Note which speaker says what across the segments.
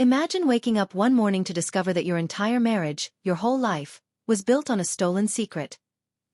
Speaker 1: Imagine waking up one morning to discover that your entire marriage, your whole life, was built on a stolen secret.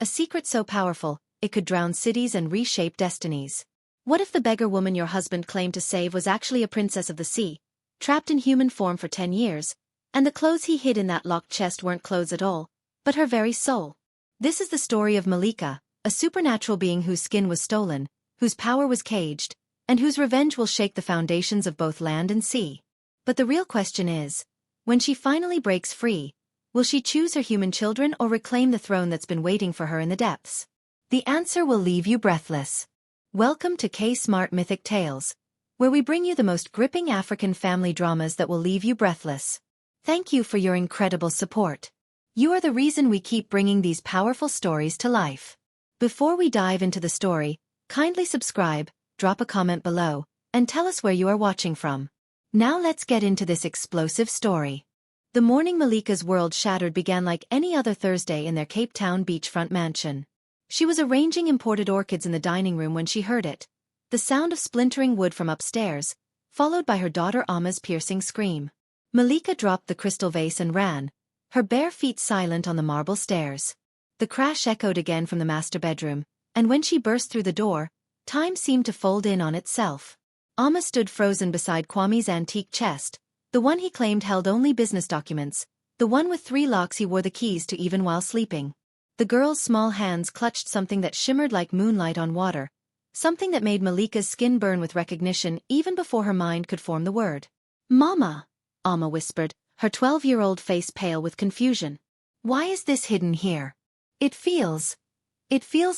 Speaker 1: A secret so powerful, it could drown cities and reshape destinies. What if the beggar woman your husband claimed to save was actually a princess of the sea, trapped in human form for 10 years, and the clothes he hid in that locked chest weren't clothes at all, but her very soul? This is the story of Malika, a supernatural being whose skin was stolen, whose power was caged, and whose revenge will shake the foundations of both land and sea. But the real question is, when she finally breaks free, will she choose her human children or reclaim the throne that's been waiting for her in the depths? The answer will leave you breathless. Welcome to K-Smart Mythic Tales, where we bring you the most gripping African family dramas that will leave you breathless. Thank you for your incredible support. You are the reason we keep bringing these powerful stories to life. Before we dive into the story, kindly subscribe, drop a comment below, and tell us where you are watching from. Now let's get into this explosive story. The morning Malika's world shattered began like any other Thursday in their Cape Town beachfront mansion. She was arranging imported orchids in the dining room when she heard it, the sound of splintering wood from upstairs, followed by her daughter Amma's piercing scream. Malika dropped the crystal vase and ran, her bare feet silent on the marble stairs. The crash echoed again from the master bedroom, and when she burst through the door, time seemed to fold in on itself. Amma stood frozen beside Kwame's antique chest, the one he claimed held only business documents, the one with 3 locks he wore the keys to even while sleeping. The girl's small hands clutched something that shimmered like moonlight on water, something that made Malika's skin burn with recognition even before her mind could form the word. "Mama," Amma whispered, her 12-year-old face pale with confusion. "Why is this hidden here? It feels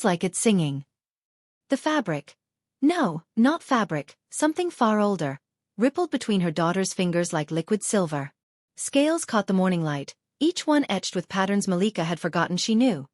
Speaker 1: like it's singing." The fabric. No, not fabric, something far older, rippled between her daughter's fingers like liquid silver. Scales caught the morning light, each one etched with patterns Malika had forgotten she knew.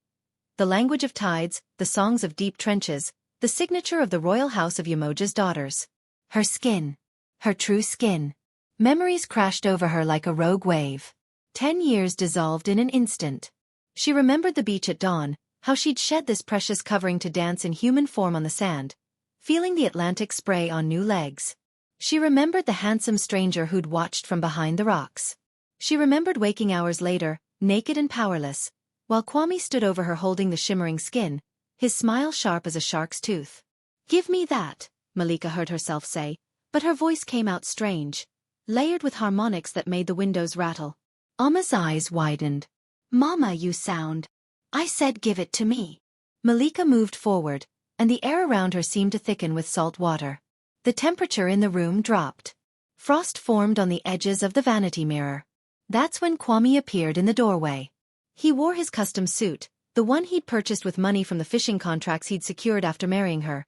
Speaker 1: The language of tides, the songs of deep trenches, the signature of the royal house of Yamoja's daughters. Her skin. Her true skin. Memories crashed over her like a rogue wave. 10 years dissolved in an instant. She remembered the beach at dawn, how she'd shed this precious covering to dance in human form on the sand, feeling the Atlantic spray on new legs. She remembered the handsome stranger who'd watched from behind the rocks. She remembered waking hours later, naked and powerless, while Kwame stood over her holding the shimmering skin, his smile sharp as a shark's tooth. "Give me that," Malika heard herself say, but her voice came out strange, layered with harmonics that made the windows rattle. Amma's eyes widened. "Mama, you sound. I said give it to me." Malika moved forward, and the air around her seemed to thicken with salt water. The temperature in the room dropped. Frost formed on the edges of the vanity mirror. That's when Kwame appeared in the doorway. He wore his custom suit, the one he'd purchased with money from the fishing contracts he'd secured after marrying her.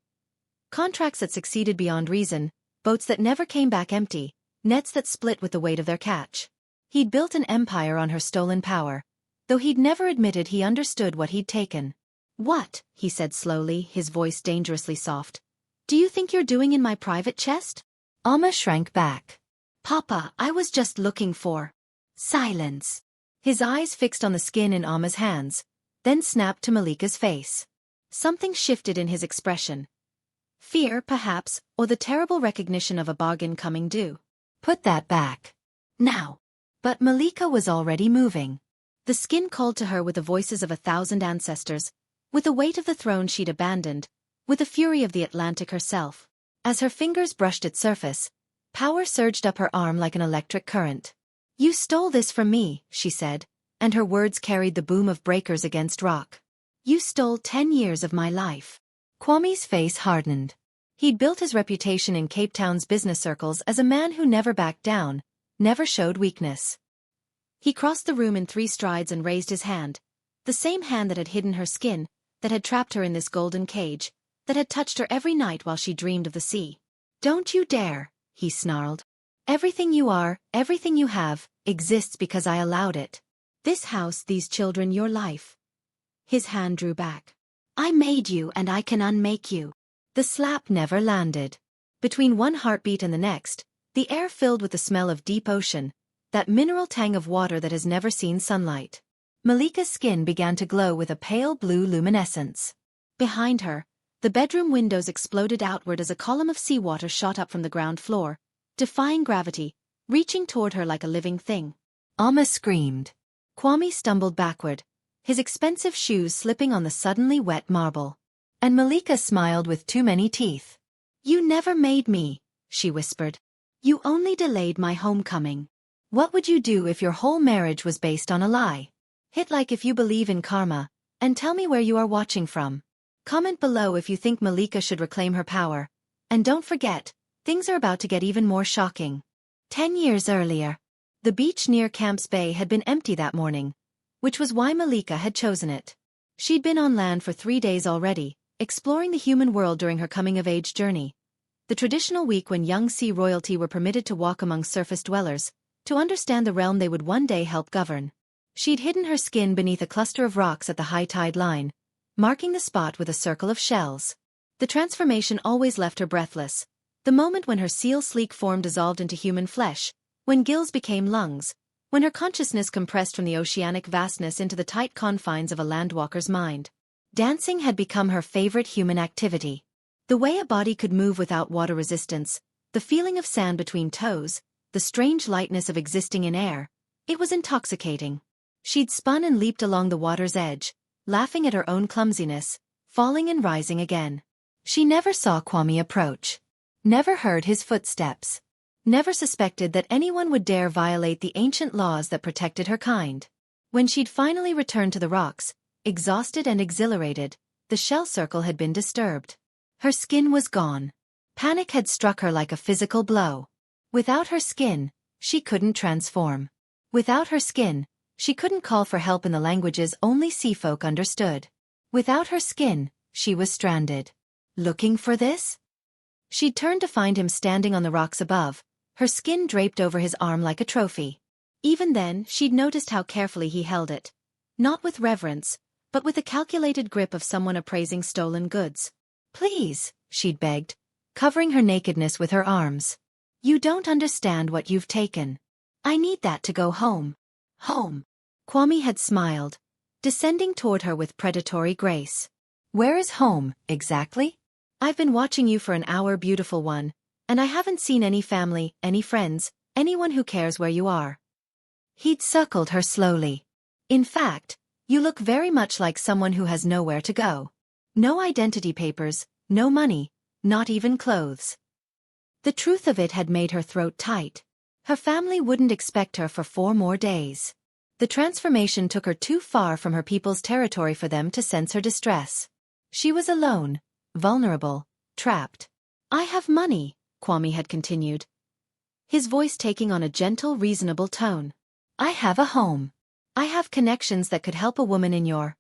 Speaker 1: Contracts that succeeded beyond reason, boats that never came back empty, nets that split with the weight of their catch. He'd built an empire on her stolen power, though he'd never admitted he understood what he'd taken. "What?" he said slowly, his voice dangerously soft. "Do you think you're doing in my private chest?" Amma shrank back. "Papa, I was just looking for..." Silence. His eyes fixed on the skin in Amma's hands, then snapped to Malika's face. Something shifted in his expression. Fear, perhaps, or the terrible recognition of a bargain coming due. "Put that back. Now." But Malika was already moving. The skin called to her with the voices of 1,000 ancestors, with the weight of the throne she'd abandoned, with the fury of the Atlantic herself. As her fingers brushed its surface, power surged up her arm like an electric current. "You stole this from me," she said, and her words carried the boom of breakers against rock. "You stole 10 years of my life." Kwame's face hardened. He'd built his reputation in Cape Town's business circles as a man who never backed down, never showed weakness. He crossed the room in 3 strides and raised his hand, the same hand that had hidden her skin, that had trapped her in this golden cage, that had touched her every night while she dreamed of the sea. "Don't you dare," he snarled. "Everything you are, everything you have, exists because I allowed it. This house, these children, your life." His hand drew back. "I made you and I can unmake you." The slap never landed. Between one heartbeat and the next, the air filled with the smell of deep ocean, that mineral tang of water that has never seen sunlight. Malika's skin began to glow with a pale blue luminescence. Behind her, the bedroom windows exploded outward as a column of seawater shot up from the ground floor, defying gravity, reaching toward her like a living thing. Amma screamed. Kwame stumbled backward, his expensive shoes slipping on the suddenly wet marble. And Malika smiled with too many teeth. "You never made me," she whispered. "You only delayed my homecoming. What would you do if your whole marriage was based on a lie? Hit like if you believe in karma, and tell me where you are watching from. Comment below if you think Malika should reclaim her power. And don't forget, things are about to get even more shocking." 10 years earlier, the beach near Camps Bay had been empty that morning, which was why Malika had chosen it. She'd been on land for 3 days already, exploring the human world during her coming-of-age journey. The traditional week when young sea royalty were permitted to walk among surface dwellers, to understand the realm they would one day help govern. She'd hidden her skin beneath a cluster of rocks at the high tide line, marking the spot with a circle of shells. The transformation always left her breathless. The moment when her seal-sleek form dissolved into human flesh, when gills became lungs, when her consciousness compressed from the oceanic vastness into the tight confines of a landwalker's mind. Dancing had become her favorite human activity. The way a body could move without water resistance, the feeling of sand between toes, the strange lightness of existing in air, it was intoxicating. She'd spun and leaped along the water's edge, laughing at her own clumsiness, falling and rising again. She never saw Kwame approach. Never heard his footsteps. Never suspected that anyone would dare violate the ancient laws that protected her kind. When she'd finally returned to the rocks, exhausted and exhilarated, the shell circle had been disturbed. Her skin was gone. Panic had struck her like a physical blow. Without her skin, she couldn't transform. Without her skin, she couldn't call for help in the languages only sea folk understood. Without her skin, she was stranded. Looking for this? She'd turned to find him standing on the rocks above, her skin draped over his arm like a trophy. Even then, she'd noticed how carefully he held it. Not with reverence, but with the calculated grip of someone appraising stolen goods. "Please," she'd begged, covering her nakedness with her arms. "You don't understand what you've taken. I need that to go home." "Home." Kwame had smiled, descending toward her with predatory grace. "Where is home, exactly?" "I've been watching you for an hour, beautiful one, and I haven't seen any family, any friends, anyone who cares where you are." He'd suckled her slowly. "In fact, you look very much like someone who has nowhere to go. No identity papers, no money, not even clothes." The truth of it had made her throat tight. Her family wouldn't expect her for 4 more days. The transformation took her too far from her people's territory for them to sense her distress. She was alone, vulnerable, trapped. "I have money," Kwame had continued, his voice taking on a gentle, reasonable tone. "I have a home. I have connections that could help a woman in your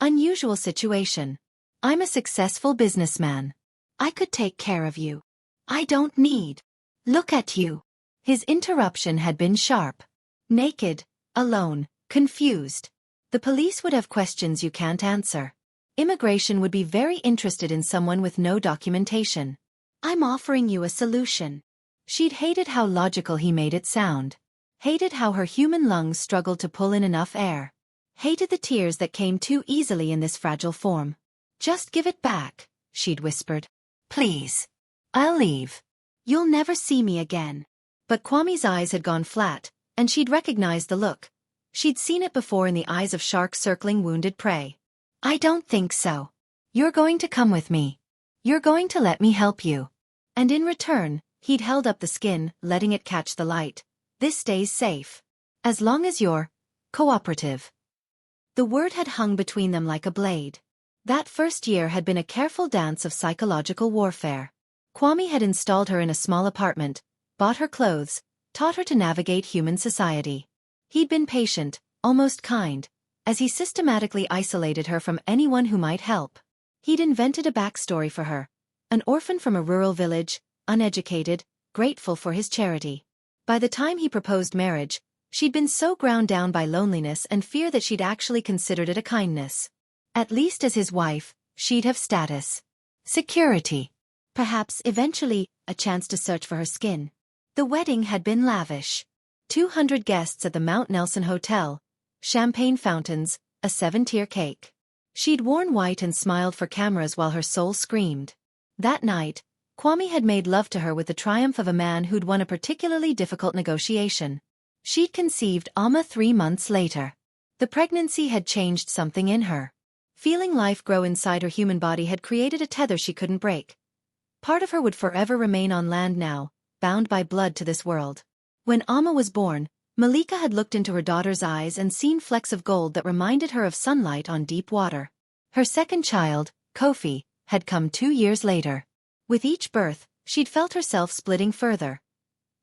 Speaker 1: unusual situation. I'm a successful businessman. I could take care of you. I don't need. Look at you." His interruption had been sharp. "Naked, alone, confused. The police would have questions you can't answer. Immigration would be very interested in someone with no documentation. I'm offering you a solution." She'd hated how logical he made it sound. Hated how her human lungs struggled to pull in enough air. Hated the tears that came too easily in this fragile form. "Just give it back," she'd whispered. "Please. I'll leave. You'll never see me again." But Kwame's eyes had gone flat, and she'd recognized the look. She'd seen it before in the eyes of sharks circling wounded prey. "I don't think so. You're going to come with me. You're going to let me help you." And in return, he'd held up the skin, letting it catch the light. "This stays safe. As long as you're cooperative." The word had hung between them like a blade. That first year had been a careful dance of psychological warfare. Kwame had installed her in a small apartment, bought her clothes, taught her to navigate human society. He'd been patient, almost kind, as he systematically isolated her from anyone who might help. He'd invented a backstory for her. An orphan from a rural village, uneducated, grateful for his charity. By the time he proposed marriage, she'd been so ground down by loneliness and fear that she'd actually considered it a kindness. At least as his wife, she'd have status. Security. Perhaps, eventually, a chance to search for her skin. The wedding had been lavish. 200 guests at the Mount Nelson Hotel, champagne fountains, a 7-tier cake. She'd worn white and smiled for cameras while her soul screamed. That night, Kwame had made love to her with the triumph of a man who'd won a particularly difficult negotiation. She'd conceived Amma 3 months later. The pregnancy had changed something in her. Feeling life grow inside her human body had created a tether she couldn't break. Part of her would forever remain on land now, bound by blood to this world. When Amma was born, Malika had looked into her daughter's eyes and seen flecks of gold that reminded her of sunlight on deep water. Her second child, Kofi, had come 2 years later. With each birth, she'd felt herself splitting further.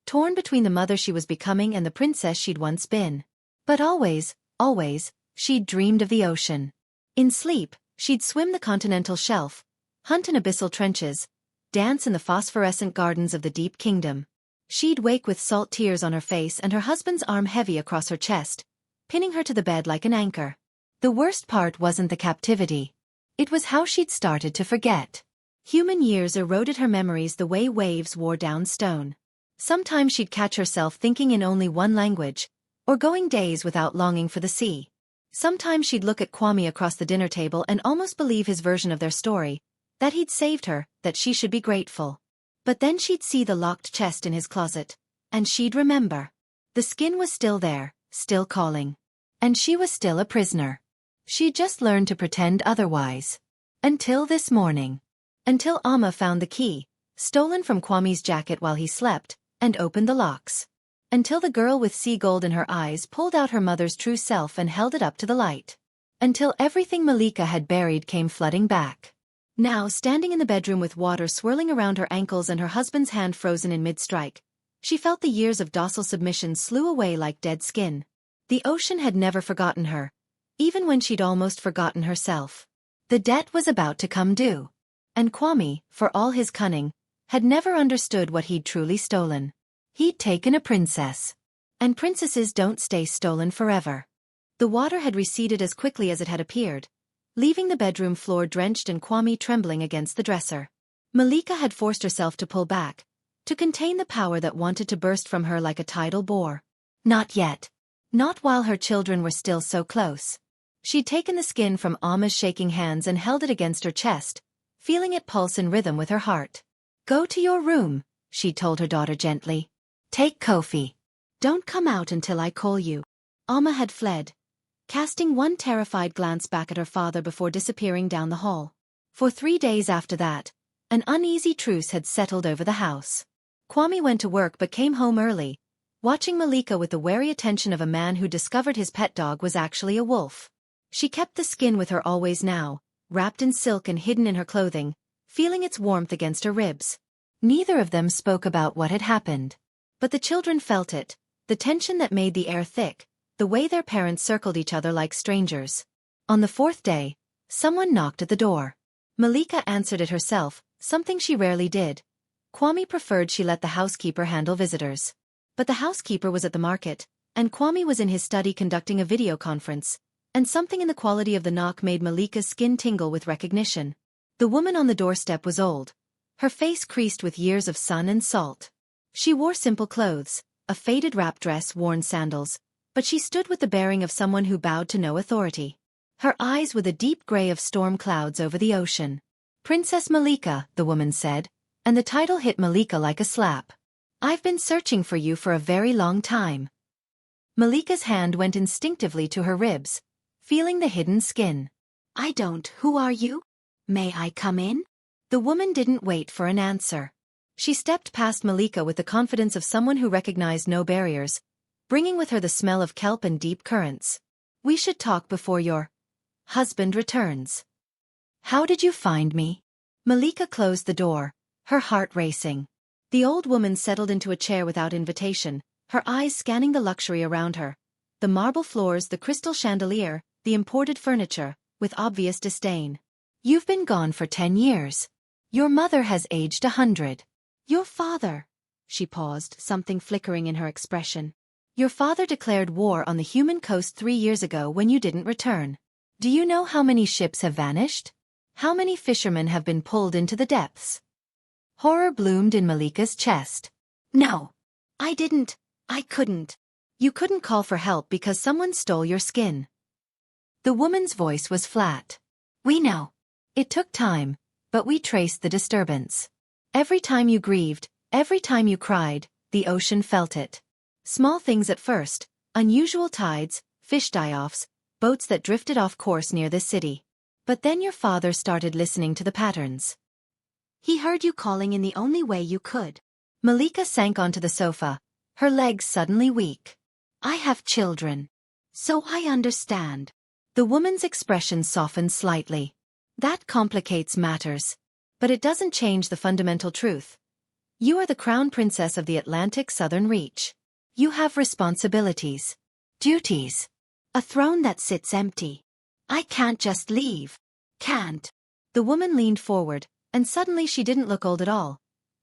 Speaker 1: Torn between the mother she was becoming and the princess she'd once been. But always, she'd dreamed of the ocean. In sleep, she'd swim the continental shelf, hunt in abyssal trenches, dance in the phosphorescent gardens of the deep kingdom. She'd wake with salt tears on her face and her husband's arm heavy across her chest, pinning her to the bed like an anchor. The worst part wasn't the captivity. It was how she'd started to forget. Human years eroded her memories the way waves wore down stone. Sometimes she'd catch herself thinking in only one language, or going days without longing for the sea. Sometimes she'd look at Kwame across the dinner table and almost believe his version of their story, that he'd saved her, that she should be grateful. But then she'd see the locked chest in his closet, and she'd remember. The skin was still there, still calling. And she was still a prisoner. She'd just learned to pretend otherwise. Until this morning. Until Amma found the key, stolen from Kwame's jacket while he slept, and opened the locks. Until the girl with sea gold in her eyes pulled out her mother's true self and held it up to the light. Until everything Malika had buried came flooding back. Now, standing in the bedroom with water swirling around her ankles and her husband's hand frozen in mid-strike, she felt the years of docile submission slew away like dead skin. The ocean had never forgotten her, even when she'd almost forgotten herself. The debt was about to come due. And Kwame, for all his cunning, had never understood what he'd truly stolen. He'd taken a princess. And princesses don't stay stolen forever. The water had receded as quickly as it had appeared, leaving the bedroom floor drenched and Kwame trembling against the dresser. Malika had forced herself to pull back, to contain the power that wanted to burst from her like a tidal bore. Not yet. Not while her children were still so close. She'd taken the skin from Amma's shaking hands and held it against her chest, feeling it pulse in rhythm with her heart. Go to your room, she told her daughter gently. Take Kofi. Don't come out until I call you. Amma had fled, casting one terrified glance back at her father before disappearing down the hall. For 3 days after that, an uneasy truce had settled over the house. Kwame went to work but came home early, watching Malika with the wary attention of a man who discovered his pet dog was actually a wolf. She kept the skin with her always now, wrapped in silk and hidden in her clothing, feeling its warmth against her ribs. Neither of them spoke about what had happened. But the children felt it, the tension that made the air thick, the way their parents circled each other like strangers. On the 4th day, someone knocked at the door. Malika answered it herself, something she rarely did. Kwame preferred she let the housekeeper handle visitors. But the housekeeper was at the market, and Kwame was in his study conducting a video conference, and something in the quality of the knock made Malika's skin tingle with recognition. The woman on the doorstep was old, her face creased with years of sun and salt. She wore simple clothes, a faded wrap dress, worn sandals, but she stood with the bearing of someone who bowed to no authority. Her eyes were the deep gray of storm clouds over the ocean. Princess Malika, the woman said, and the title hit Malika like a slap. I've been searching for you for a very long time. Malika's hand went instinctively to her ribs, feeling the hidden skin. Who are you? May I come in? The woman didn't wait for an answer. She stepped past Malika with the confidence of someone who recognized no barriers, bringing with her the smell of kelp and deep currents. We should talk before your husband returns. How did you find me? Malika closed the door, her heart racing. The old woman settled into a chair without invitation, her eyes scanning the luxury around her. The marble floors, the crystal chandelier, the imported furniture, with obvious disdain. You've been gone for 10 years. Your mother has aged 100. Your father. She paused, something flickering in her expression. Your father declared war on the human coast 3 years ago when you didn't return. Do you know how many ships have vanished? How many fishermen have been pulled into the depths? Horror bloomed in Malika's chest. No. I didn't. I couldn't. You couldn't call for help because someone stole your skin. The woman's voice was flat. We know. It took time, but we traced the disturbance. Every time you grieved, every time you cried, the ocean felt it. Small things at first, unusual tides, fish die-offs, boats that drifted off course near this city. But then your father started listening to the patterns. He heard you calling in the only way you could. Malika sank onto the sofa, her legs suddenly weak. I have children. So I understand. The woman's expression softened slightly. That complicates matters. But it doesn't change the fundamental truth. You are the crown princess of the Atlantic Southern Reach. You have responsibilities. Duties. A throne that sits empty. I can't just leave. Can't. The woman leaned forward, and suddenly she didn't look old at all.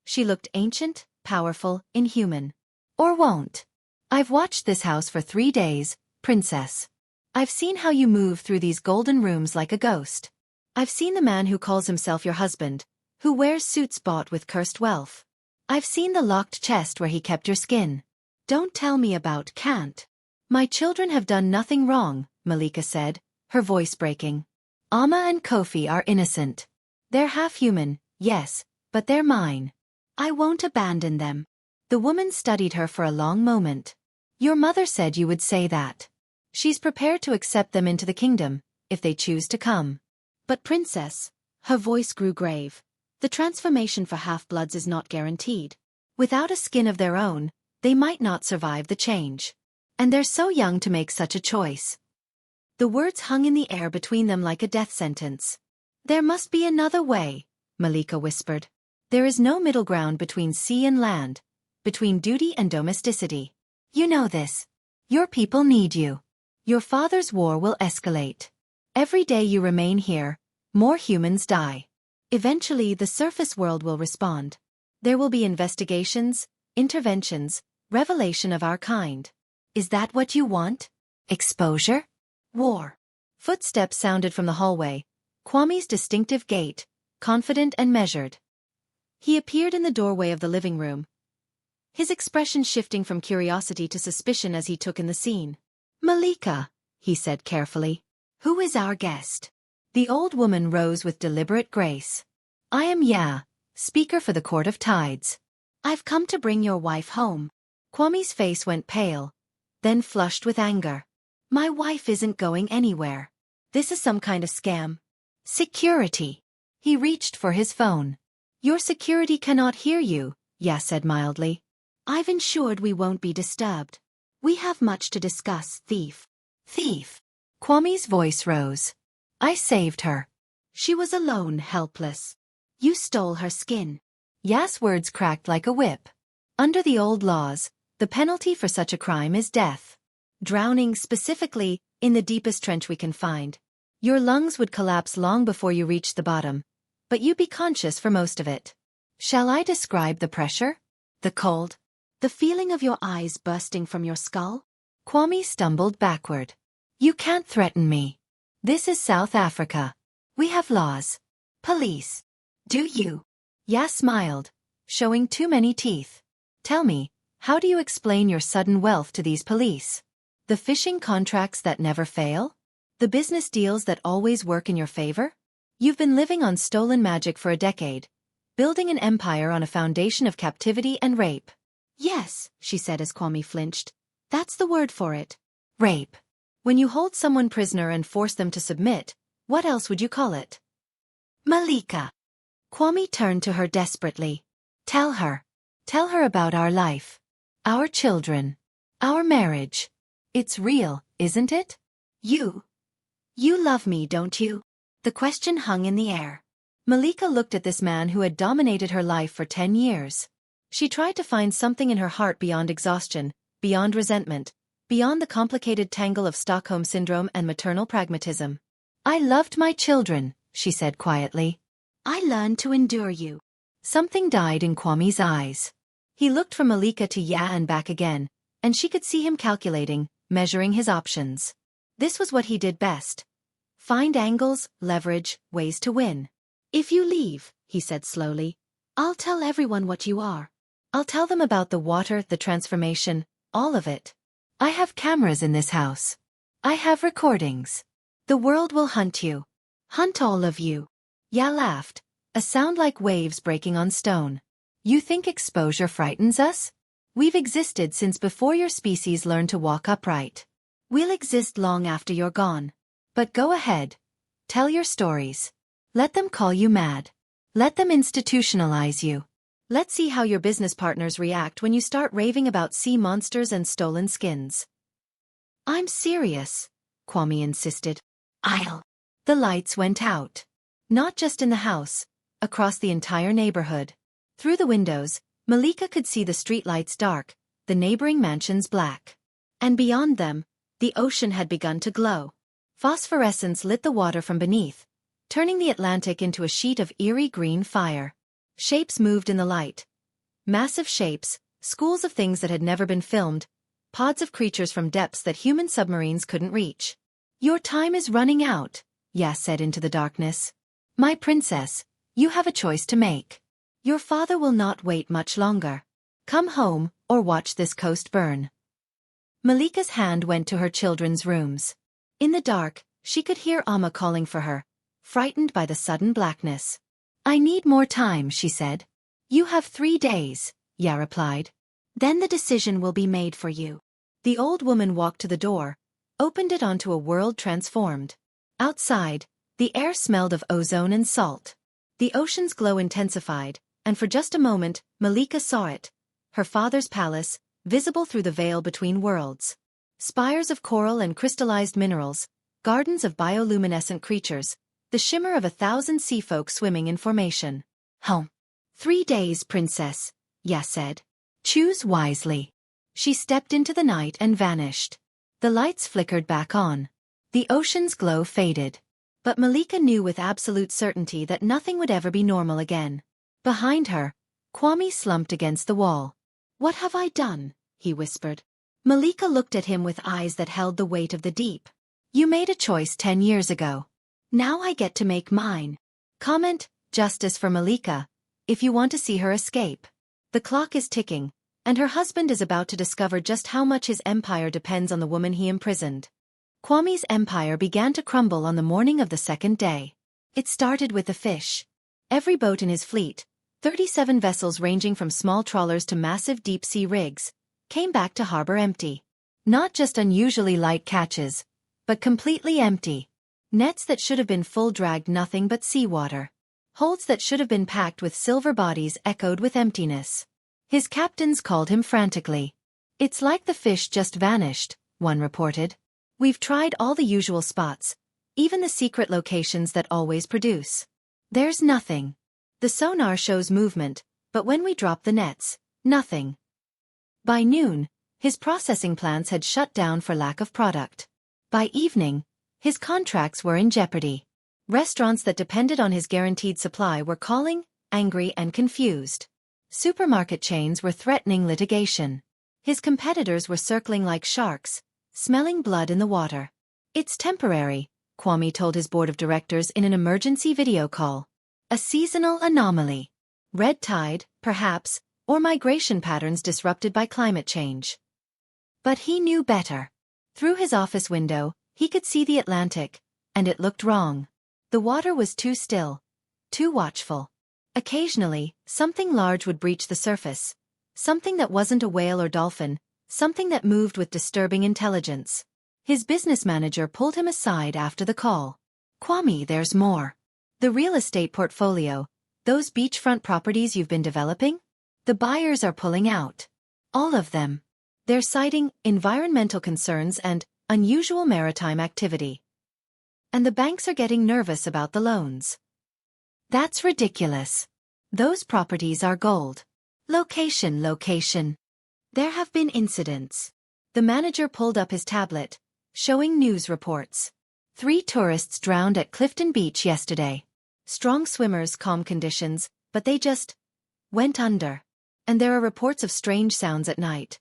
Speaker 1: She looked ancient, powerful, inhuman. Or won't. I've watched this house for 3 days, princess. I've seen how you move through these golden rooms like a ghost. I've seen the man who calls himself your husband, who wears suits bought with cursed wealth. I've seen the locked chest where he kept your skin. Don't tell me about can't. My children have done nothing wrong, Malika said, her voice breaking. Amma and Kofi are innocent. They're half human, yes, but they're mine. I won't abandon them. The woman studied her for a long moment. Your mother said you would say that. She's prepared to accept them into the kingdom, if they choose to come. But princess, her voice grew grave, the transformation for half-bloods is not guaranteed. Without a skin of their own, they might not survive the change. And they're so young to make such a choice. The words hung in the air between them like a death sentence. There must be another way, Malika whispered. There is no middle ground between sea and land, between duty and domesticity. You know this. Your people need you. Your father's war will escalate. Every day you remain here, more humans die. Eventually the surface world will respond. There will be investigations, interventions, revelation of our kind. Is that what you want? Exposure? War. Footsteps sounded from the hallway, Kwame's distinctive gait, confident and measured. He appeared in the doorway of the living room, his expression shifting from curiosity to suspicion as he took in the scene. Malika, he said carefully. Who is our guest? The old woman rose with deliberate grace. I am Ya, speaker for the Court of Tides. I've come to bring your wife home. Kwame's face went pale, then flushed with anger. My wife isn't going anywhere. This is some kind of scam. Security. He reached for his phone. Your security cannot hear you, Ya said mildly. I've ensured we won't be disturbed. We have much to discuss, thief. Thief. Kwame's voice rose. I saved her. She was alone, helpless. You stole her skin. Ya's words cracked like a whip. Under the old laws, the penalty for such a crime is death. Drowning specifically, in the deepest trench we can find. Your lungs would collapse long before you reached the bottom, but you'd be conscious for most of it. Shall I describe the pressure? The cold? The feeling of your eyes bursting from your skull? Kwame stumbled backward. You can't threaten me. This is South Africa. We have laws. Police. Do you? Ya smiled, showing too many teeth. Tell me, how do you explain your sudden wealth to these police? The fishing contracts that never fail? The business deals that always work in your favor? You've been living on stolen magic for a decade, building an empire on a foundation of captivity and rape. Yes, she said as Kwame flinched. That's the word for it. Rape. When you hold someone prisoner and force them to submit, what else would you call it? Malika. Kwame turned to her desperately. Tell her. Tell her about our life. Our children. Our marriage. It's real, isn't it? You love me, don't you? The question hung in the air. Malika looked at this man who had dominated her life for 10 years. She tried to find something in her heart beyond exhaustion, beyond resentment, beyond the complicated tangle of Stockholm Syndrome and maternal pragmatism. I loved my children, she said quietly. I learned to endure you. Something died in Kwame's eyes. He looked from Malika to Ya and back again, and she could see him calculating, measuring his options. This was what he did best. Find angles, leverage, ways to win. If you leave, he said slowly, I'll tell everyone what you are. I'll tell them about the water, the transformation, all of it. I have cameras in this house. I have recordings. The world will hunt you. Hunt all of you. Ya laughed, A sound like waves breaking on stone. You think exposure frightens us? We've existed since before your species learned to walk upright. We'll exist long after you're gone. But go ahead. Tell your stories. Let them call you mad. Let them institutionalize you. Let's see how your business partners react when you start raving about sea monsters and stolen skins. I'm serious, Kwame insisted. The lights went out. Not just in the house, across the entire neighborhood. Through the windows, Malika could see the streetlights dark, the neighboring mansions black. And beyond them, the ocean had begun to glow. Phosphorescence lit the water from beneath, turning the Atlantic into a sheet of eerie green fire. Shapes moved in the light. Massive shapes, schools of things that had never been filmed, pods of creatures from depths that human submarines couldn't reach. Your time is running out, Yas said into the darkness. My princess, you have a choice to make. Your father will not wait much longer. Come home, or watch this coast burn. Malika's hand went to her children's rooms. In the dark, she could hear Amma calling for her, frightened by the sudden blackness. I need more time, she said. You have 3 days, Ya replied. Then the decision will be made for you. The old woman walked to the door, opened it onto a world transformed. Outside, the air smelled of ozone and salt. The ocean's glow intensified, and for just a moment, Malika saw it. Her father's palace, visible through the veil between worlds. Spires of coral and crystallized minerals, gardens of bioluminescent creatures, the shimmer of 1,000 sea folk swimming in formation. Home. 3 days, princess, Ya said. Choose wisely. She stepped into the night and vanished. The lights flickered back on. The ocean's glow faded. But Malika knew with absolute certainty that nothing would ever be normal again. Behind her, Kwame slumped against the wall. What have I done? He whispered. Malika looked at him with eyes that held the weight of the deep. You made a choice 10 years ago. Now I get to make mine. Comment, justice for Malika, if you want to see her escape. The clock is ticking, and her husband is about to discover just how much his empire depends on the woman he imprisoned. Kwame's empire began to crumble on the morning of the second day. It started with the fish. Every boat in his fleet, 37 vessels ranging from small trawlers to massive deep-sea rigs, came back to harbor empty. Not just unusually light catches, but completely empty. Nets that should have been full dragged nothing but seawater. Holds that should have been packed with silver bodies echoed with emptiness. His captains called him frantically. It's like the fish just vanished, one reported. We've tried all the usual spots, even the secret locations that always produce. There's nothing. The sonar shows movement, but when we drop the nets, nothing. By noon, his processing plants had shut down for lack of product. By evening, his contracts were in jeopardy. Restaurants that depended on his guaranteed supply were calling, angry and confused. Supermarket chains were threatening litigation. His competitors were circling like sharks, smelling blood in the water. It's temporary, Kwame told his board of directors in an emergency video call. A seasonal anomaly. Red tide, perhaps, or migration patterns disrupted by climate change. But he knew better. Through his office window, he could see the Atlantic, and it looked wrong. The water was too still, too watchful. Occasionally, something large would breach the surface. Something that wasn't a whale or dolphin, something that moved with disturbing intelligence. His business manager pulled him aside after the call. Kwame, there's more. The real estate portfolio, those beachfront properties you've been developing? The buyers are pulling out. All of them. They're citing environmental concerns and unusual maritime activity. And the banks are getting nervous about the loans. That's ridiculous. Those properties are gold. Location. There have been incidents. The manager pulled up his tablet, showing news reports. 3 tourists drowned at Clifton Beach yesterday. Strong swimmers, calm conditions, but they just went under. And there are reports of strange sounds at night.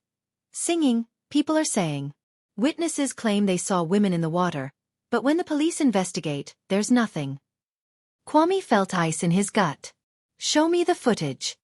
Speaker 1: Singing, people are saying. Witnesses claim they saw women in the water, but when the police investigate, there's nothing. Kwame felt ice in his gut. Show me the footage.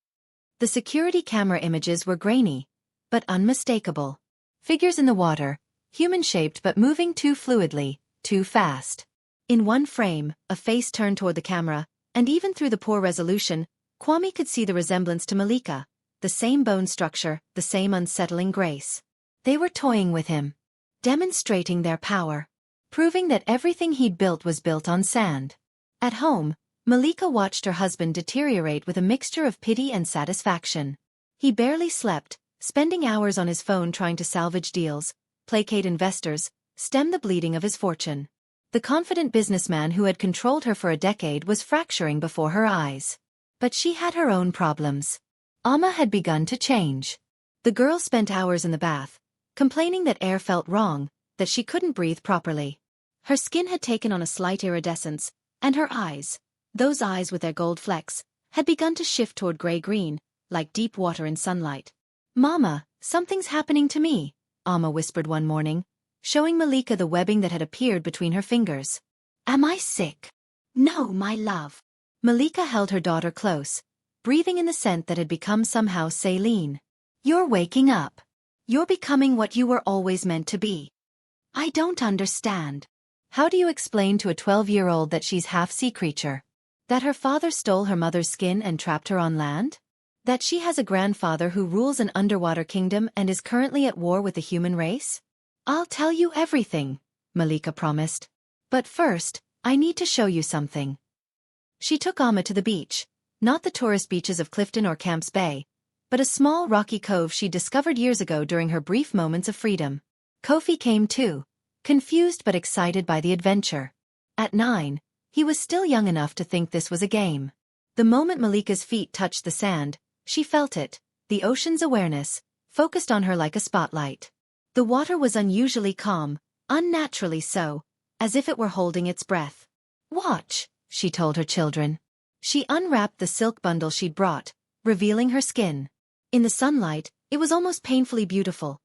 Speaker 1: The security camera images were grainy, but unmistakable. Figures in the water, human-shaped but moving too fluidly, too fast. In one frame, a face turned toward the camera, And even through the poor resolution, Kwame could see the resemblance to Malika, the same bone structure, the same unsettling grace. They were toying with him, demonstrating their power, proving that everything he'd built was built on sand. At home, Malika watched her husband deteriorate with a mixture of pity and satisfaction. He barely slept, spending hours on his phone trying to salvage deals, placate investors, stem the bleeding of his fortune. The confident businessman who had controlled her for a decade was fracturing before her eyes. But she had her own problems. Amma had begun to change. The girl spent hours in the bath, complaining that air felt wrong, that she couldn't breathe properly. Her skin had taken on a slight iridescence, and her eyes, those eyes with their gold flecks, had begun to shift toward gray-green, like deep water in sunlight. "Mama, something's happening to me," Amma whispered one morning, showing Malika the webbing that had appeared between her fingers. "Am I sick?" "No, my love." Malika held her daughter close, breathing in the scent that had become somehow saline. "You're waking up. You're becoming what you were always meant to be." "I don't understand." How do you explain to a 12-year-old that she's half-sea creature? That her father stole her mother's skin and trapped her on land? That she has a grandfather who rules an underwater kingdom and is currently at war with the human race? "I'll tell you everything," Malika promised. "But first, I need to show you something." She took Amma to the beach, not the tourist beaches of Clifton or Camps Bay, but a small rocky cove she'd discovered years ago during her brief moments of freedom. Kofi came too, confused but excited by the adventure. At 9, he was still young enough to think this was a game. The moment Malika's feet touched the sand, she felt it, the ocean's awareness, focused on her like a spotlight. The water was unusually calm, unnaturally so, as if it were holding its breath. "Watch," she told her children. She unwrapped the silk bundle she'd brought, revealing her skin. In the sunlight, it was almost painfully beautiful.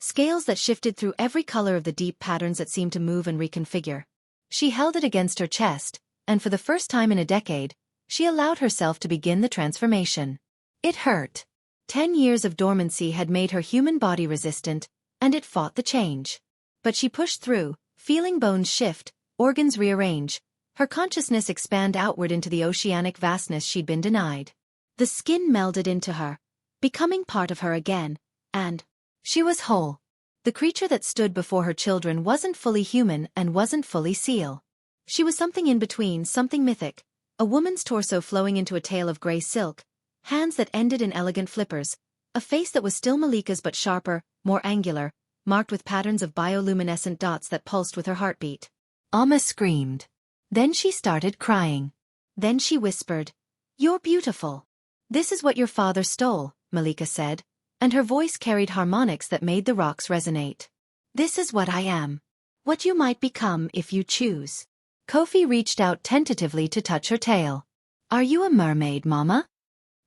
Speaker 1: Scales that shifted through every color of the deep patterns that seemed to move and reconfigure. She held it against her chest, and for the first time in a decade, she allowed herself to begin the transformation. It hurt. 10 years of dormancy had made her human body resistant, and it fought the change. But she pushed through, feeling bones shift, organs rearrange, her consciousness expand outward into the oceanic vastness she'd been denied. The skin melded into her, becoming part of her again, and she was whole. The creature that stood before her children wasn't fully human and wasn't fully seal. She was something in between, something mythic, a woman's torso flowing into a tail of gray silk, hands that ended in elegant flippers, a face that was still Malika's but sharper, more angular, marked with patterns of bioluminescent dots that pulsed with her heartbeat. Amma screamed. Then she started crying. Then she whispered, "You're beautiful." "This is what your father stole," Malika said, and her voice carried harmonics that made the rocks resonate. "This is what I am. What you might become if you choose." Kofi reached out tentatively to touch her tail. "Are you a mermaid, Mama?"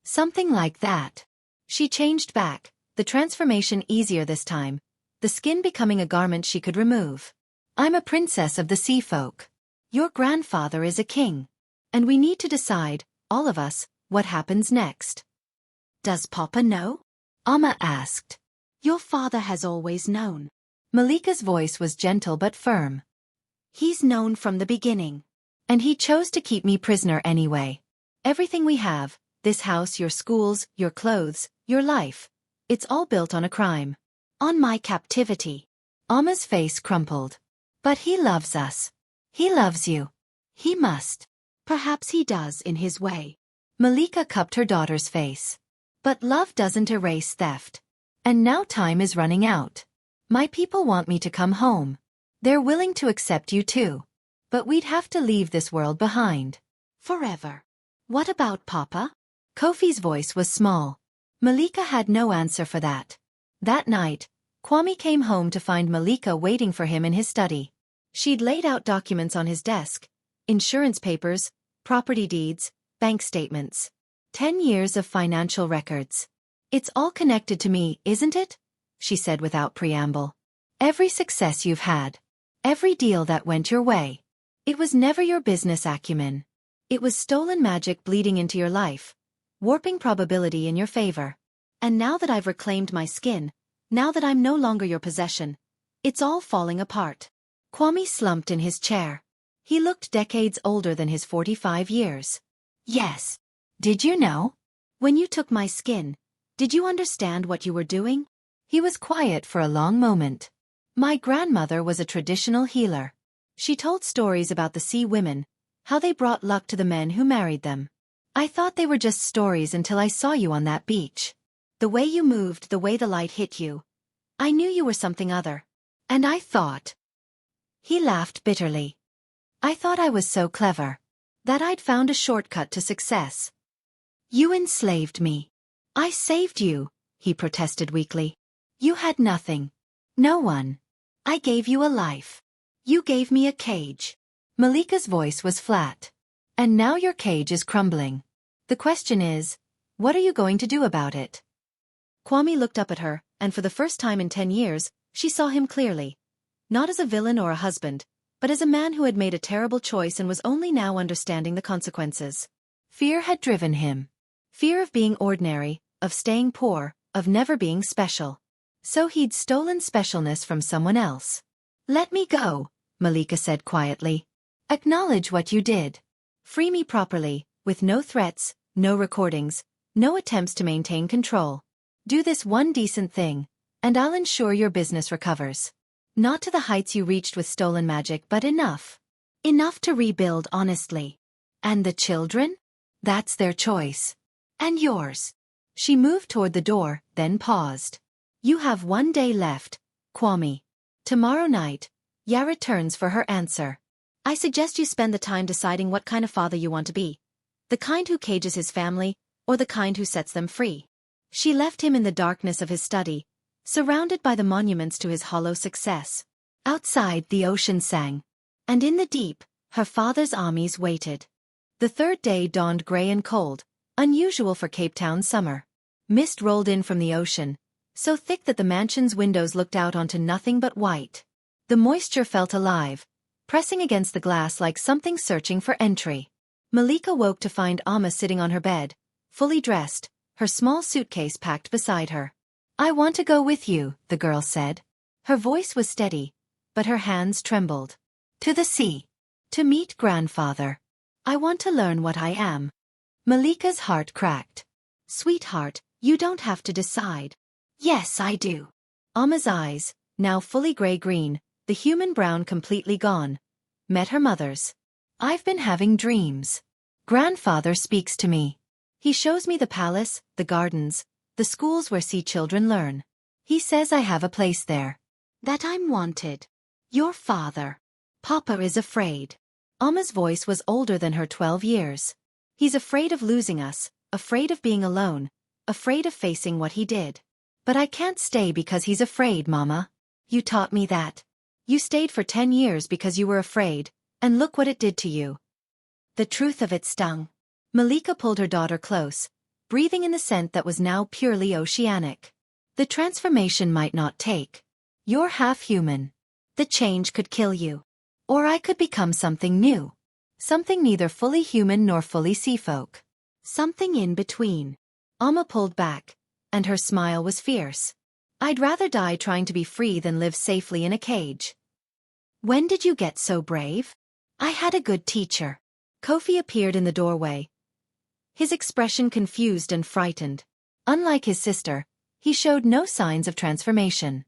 Speaker 1: "Something like that." She changed back, the transformation easier this time, the skin becoming a garment she could remove. "I'm a princess of the sea folk. Your grandfather is a king. And we need to decide, all of us, what happens next." "Does Papa know?" Amma asked. "Your father has always known." Malika's voice was gentle but firm. "He's known from the beginning. And he chose to keep me prisoner anyway. Everything we have, this house, your schools, your clothes, your life, it's all built on a crime. On my captivity." Amma's face crumpled. "But he loves us. He loves you. He must." "Perhaps he does in his way." Malika cupped her daughter's face. "But love doesn't erase theft. And now time is running out. My people want me to come home. They're willing to accept you too. But we'd have to leave this world behind. Forever." "What about Papa?" Kofi's voice was small. Malika had no answer for that. That night, Kwame came home to find Malika waiting for him in his study. She'd laid out documents on his desk, insurance papers, property deeds, bank statements. 10 years of financial records. "It's all connected to me, isn't it?" she said without preamble. "Every success you've had. Every deal that went your way. It was never your business acumen. It was stolen magic bleeding into your life, warping probability in your favor. And now that I've reclaimed my skin, now that I'm no longer your possession, it's all falling apart." Kwame slumped in his chair. He looked decades older than his 45 years. Yes. Did you know? When you took my skin, did you understand what you were doing? He was quiet for a long moment. My grandmother was a traditional healer. She told stories about the sea women, how they brought luck to the men who married them. I thought they were just stories until I saw you on that beach. The way you moved, the way the light hit you. I knew you were something other. And I thought. He laughed bitterly. I thought I was so clever. That I'd found a shortcut to success. You enslaved me. I saved you, he protested weakly. You had nothing. No one. I gave you a life. You gave me a cage. Malika's voice was flat. And now your cage is crumbling. The question is, what are you going to do about it? Kwame looked up at her, and for the first time in 10 years, she saw him clearly. Not as a villain or a husband, but as a man who had made a terrible choice and was only now understanding the consequences. Fear had driven him. Fear of being ordinary, of staying poor, of never being special. So he'd stolen specialness from someone else. Let me go, Malika said quietly. Acknowledge what you did. Free me properly, with no threats, no recordings, no attempts to maintain control. Do this one decent thing, and I'll ensure your business recovers. Not to the heights you reached with stolen magic, but enough. Enough to rebuild honestly. And the children? That's their choice. And yours. She moved toward the door, then paused. You have 1 day left, Kwame. Tomorrow night, Ya returns for her answer. I suggest you spend the time deciding what kind of father you want to be. The kind who cages his family, or the kind who sets them free. She left him in the darkness of his study, surrounded by the monuments to his hollow success. Outside, the ocean sang. And in the deep, her father's armies waited. The third day dawned gray and cold, unusual for Cape Town summer. Mist rolled in from the ocean, so thick that the mansion's windows looked out onto nothing but white. The moisture felt alive, pressing against the glass like something searching for entry. Malika woke to find Amma sitting on her bed, fully dressed, her small suitcase packed beside her. I want to go with you, the girl said. Her voice was steady, but her hands trembled. To the sea. To meet grandfather. I want to learn what I am. Malika's heart cracked. Sweetheart, you don't have to decide. Yes, I do. Amma's eyes, now fully gray-green, the human brown completely gone, met her mother's. I've been having dreams. Grandfather speaks to me. He shows me the palace, the gardens, the schools where sea children learn. He says I have a place there. That I'm wanted. Your father. Papa is afraid. Amma's voice was older than her 12 years. He's afraid of losing us, afraid of being alone, afraid of facing what he did. But I can't stay because he's afraid, Mama. You taught me that. You stayed for 10 years because you were afraid, and look what it did to you. The truth of it stung. Malika pulled her daughter close, breathing in the scent that was now purely oceanic. The transformation might not take. You're half human. The change could kill you. Or I could become something new. Something neither fully human nor fully sea folk. Something in between. Amma pulled back, and her smile was fierce. I'd rather die trying to be free than live safely in a cage. When did you get so brave? I had a good teacher. Kofi appeared in the doorway. His expression confused and frightened. Unlike his sister, he showed no signs of transformation.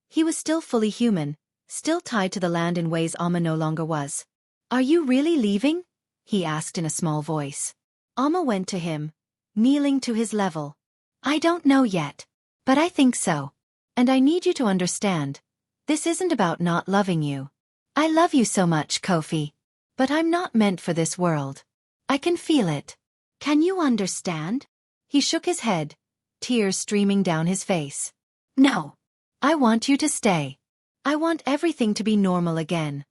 Speaker 1: He was still fully human, still tied to the land in ways Amma no longer was. Are you really leaving? He asked in a small voice. Amma went to him, kneeling to his level. I don't know yet, but I think so. And I need you to understand. This isn't about not loving you. I love you so much, Kofi. But I'm not meant for this world. I can feel it. Can you understand? He shook his head, tears streaming down his face. No. I want you to stay. I want everything to be normal again.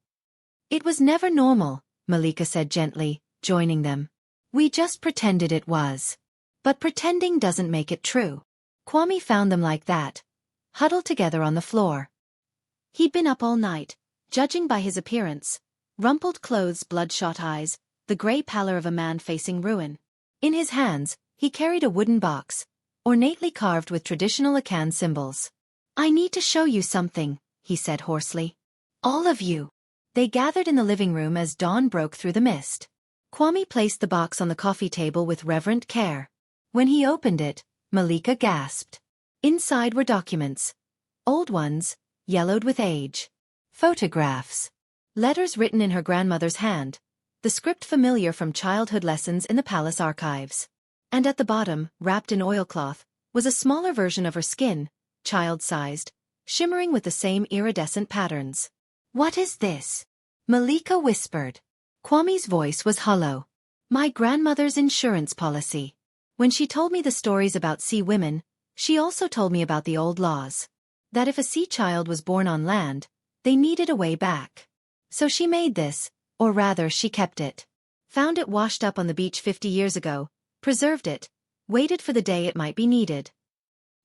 Speaker 1: It was never normal, Malika said gently, joining them. We just pretended it was. But pretending doesn't make it true. Kwame found them like that, huddled together on the floor. He'd been up all night, judging by his appearance. Rumpled clothes, bloodshot eyes, the gray pallor of a man facing ruin. In his hands, he carried a wooden box, ornately carved with traditional Akan symbols. I need to show you something, he said hoarsely. All of you. They gathered in the living room as dawn broke through the mist. Kwame placed the box on the coffee table with reverent care. When he opened it, Malika gasped. Inside were documents. Old ones, yellowed with age. Photographs. Letters written in her grandmother's hand. The script familiar from childhood lessons in the palace archives. And at the bottom, wrapped in oilcloth, was a smaller version of her skin, child-sized, shimmering with the same iridescent patterns. "What is this?" Malika whispered. Kwame's voice was hollow. "My grandmother's insurance policy. When she told me the stories about sea women, she also told me about the old laws. That if a sea child was born on land, they needed a way back. So she made this, or rather she kept it. Found it washed up on the beach 50 years ago, preserved it, waited for the day it might be needed."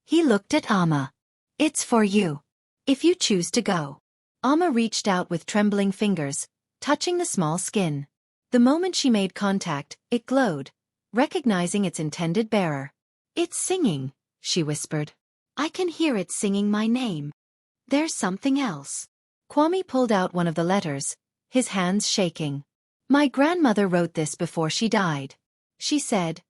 Speaker 1: He looked at Amma. "It's for you. If you choose to go." Amma reached out with trembling fingers, touching the small skin. The moment she made contact, it glowed, recognizing its intended bearer. "It's singing," she whispered. "I can hear it singing my name. There's something else." Kwame pulled out one of the letters, his hands shaking. "My grandmother wrote this before she died. She said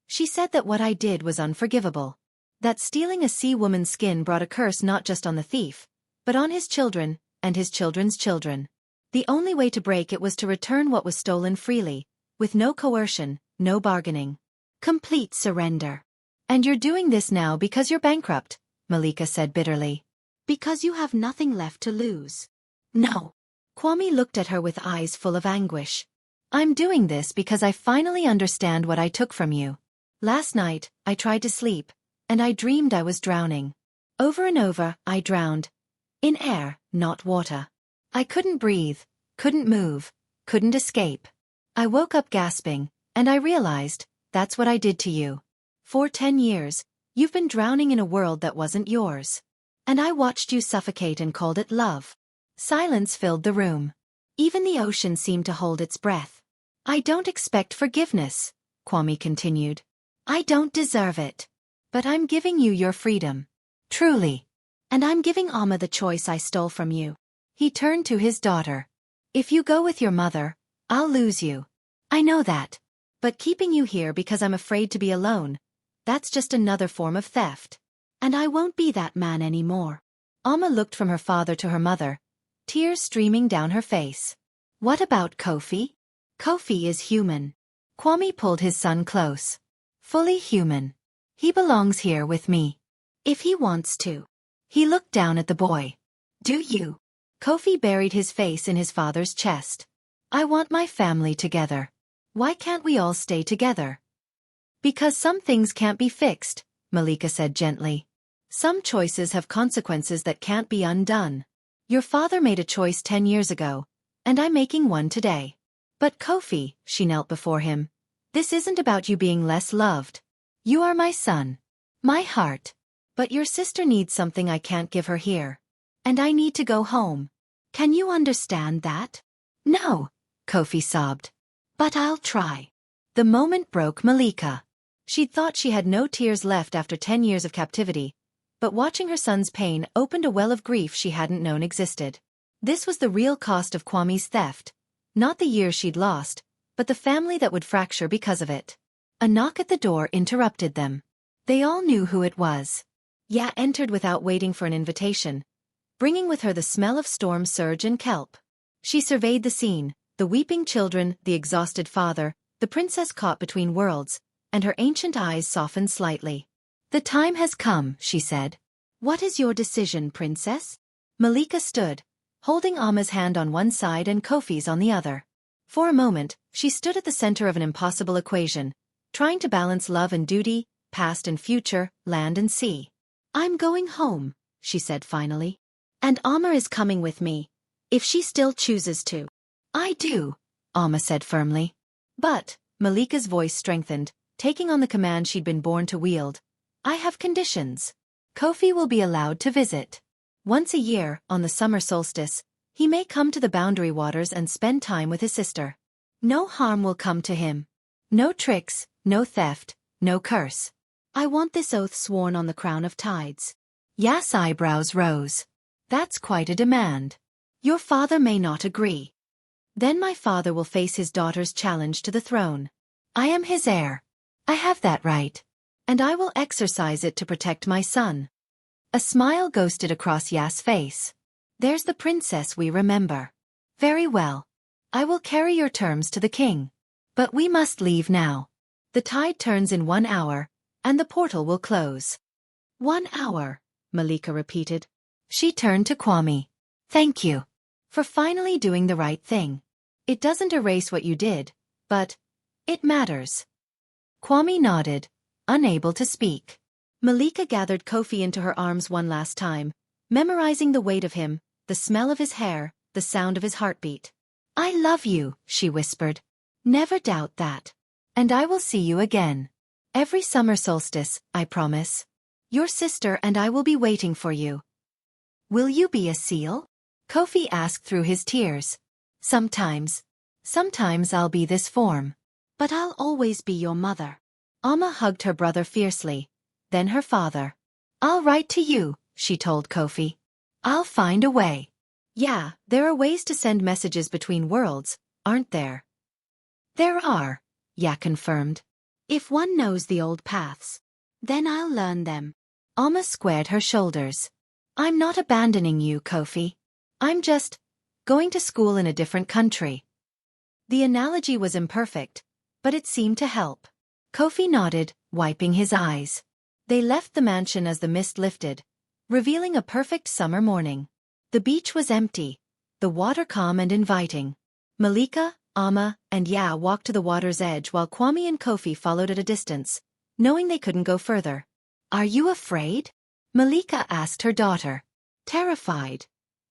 Speaker 1: that what I did was unforgivable. That stealing a sea woman's skin brought a curse not just on the thief, but on his children, and his children's children. The only way to break it was to return what was stolen freely, with no coercion, no bargaining. Complete surrender. And you're doing this now because you're bankrupt," Malika said bitterly. "Because you have nothing left to lose." "No." Kwame looked at her with eyes full of anguish. "I'm doing this because I finally understand what I took from you. Last night, I tried to sleep, and I dreamed I was drowning. Over and over, I drowned. In air, not water. I couldn't breathe, couldn't move, couldn't escape. I woke up gasping, and I realized, that's what I did to you. For 10 years, you've been drowning in a world that wasn't yours. And I watched you suffocate and called it love." Silence filled the room. Even the ocean seemed to hold its breath. "I don't expect forgiveness," Kwame continued. "I don't deserve it. But I'm giving you your freedom. Truly. And I'm giving Amma the choice I stole from you." He turned to his daughter. "If you go with your mother, I'll lose you. I know that. But keeping you here because I'm afraid to be alone, that's just another form of theft. And I won't be that man anymore." Amma looked from her father to her mother, tears streaming down her face. "What about Kofi?" "Kofi is human." Kwame pulled his son close. "Fully human. He belongs here with me. If he wants to." He looked down at the boy. "Do you?" Kofi buried his face in his father's chest. "I want my family together. Why can't we all stay together?" "Because some things can't be fixed," Malika said gently. "Some choices have consequences that can't be undone. Your father made a choice 10 years ago, and I'm making one today. But Kofi," she knelt before him, "this isn't about you being less loved. You are my son. My heart. But your sister needs something I can't give her here. And I need to go home. Can you understand that?" "No," Kofi sobbed. "But I'll try." The moment broke Malika. She'd thought she had no tears left after 10 years of captivity, but watching her son's pain opened a well of grief she hadn't known existed. This was the real cost of Kwame's theft. Not the years she'd lost, but the family that would fracture because of it. A knock at the door interrupted them. They all knew who it was. Ya entered without waiting for an invitation, bringing with her the smell of storm surge and kelp. She surveyed the scene, the weeping children, the exhausted father, the princess caught between worlds, and her ancient eyes softened slightly. "The time has come," she said. "What is your decision, princess?" Malika stood, holding Amma's hand on one side and Kofi's on the other. For a moment, she stood at the center of an impossible equation, trying to balance love and duty, past and future, land and sea. "I'm going home," she said finally. "And Amma is coming with me, if she still chooses to." "I do," Amma said firmly. "But," Malika's voice strengthened, taking on the command she'd been born to wield, "I have conditions. Kofi will be allowed to visit. Once a year, on the summer solstice, he may come to the boundary waters and spend time with his sister. No harm will come to him. No tricks, no theft, no curse. I want this oath sworn on the crown of tides." Ya's eyebrows rose. "That's quite a demand. Your father may not agree." Then my father will face his daughter's challenge to the throne. I am his heir. I have that right. And I will exercise it to protect my son. A smile ghosted across Ya's face. There's the princess we remember. Very well. I will carry your terms to the king. But we must leave now. The tide turns in 1 hour, and the portal will close. 1 hour, Malika repeated. She turned to Kwame. Thank you. For finally doing the right thing. It doesn't erase what you did, but it matters. Kwame nodded, unable to speak. Malika gathered Kofi into her arms one last time, memorizing the weight of him, the smell of his hair, the sound of his heartbeat. I love you, she whispered. Never doubt that. And I will see you again. Every summer solstice, I promise. Your sister and I will be waiting for you. Will you be a seal? Kofi asked through his tears. Sometimes. Sometimes I'll be this form. But I'll always be your mother. Amma hugged her brother fiercely, then her father. I'll write to you, she told Kofi. I'll find a way. Yeah, there are ways to send messages between worlds, aren't there? There are, Ya confirmed. If one knows the old paths, then I'll learn them. Amma squared her shoulders. I'm not abandoning you, Kofi. I'm just going to school in a different country. The analogy was imperfect, but it seemed to help. Kofi nodded, wiping his eyes. They left the mansion as the mist lifted, revealing a perfect summer morning. The beach was empty, the water calm and inviting. Malika, Amma, and Ya walked to the water's edge while Kwame and Kofi followed at a distance, knowing they couldn't go further. Are you afraid? Malika asked her daughter. Terrified,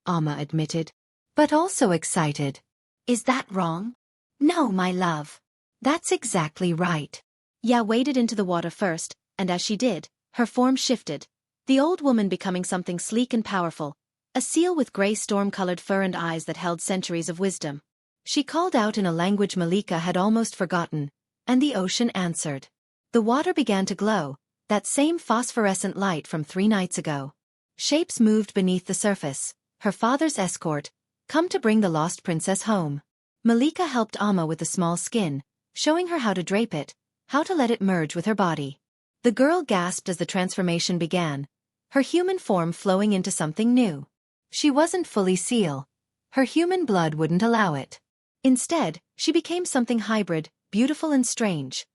Speaker 1: Amma admitted, but also excited. Is that wrong? No, my love. That's exactly right. Ya waded into the water first, and as she did, her form shifted, the old woman becoming something sleek and powerful, a seal with gray storm-colored fur and eyes that held centuries of wisdom. She called out in a language Malika had almost forgotten, and the ocean answered. The water began to glow, that same phosphorescent light from 3 nights ago. Shapes moved beneath the surface, her father's escort, come to bring the lost princess home. Malika helped Amma with the small skin, showing her how to drape it, how to let it merge with her body. The girl gasped as the transformation began, her human form flowing into something new. She wasn't fully seal. Her human blood wouldn't allow it. Instead, she became something hybrid, beautiful and strange.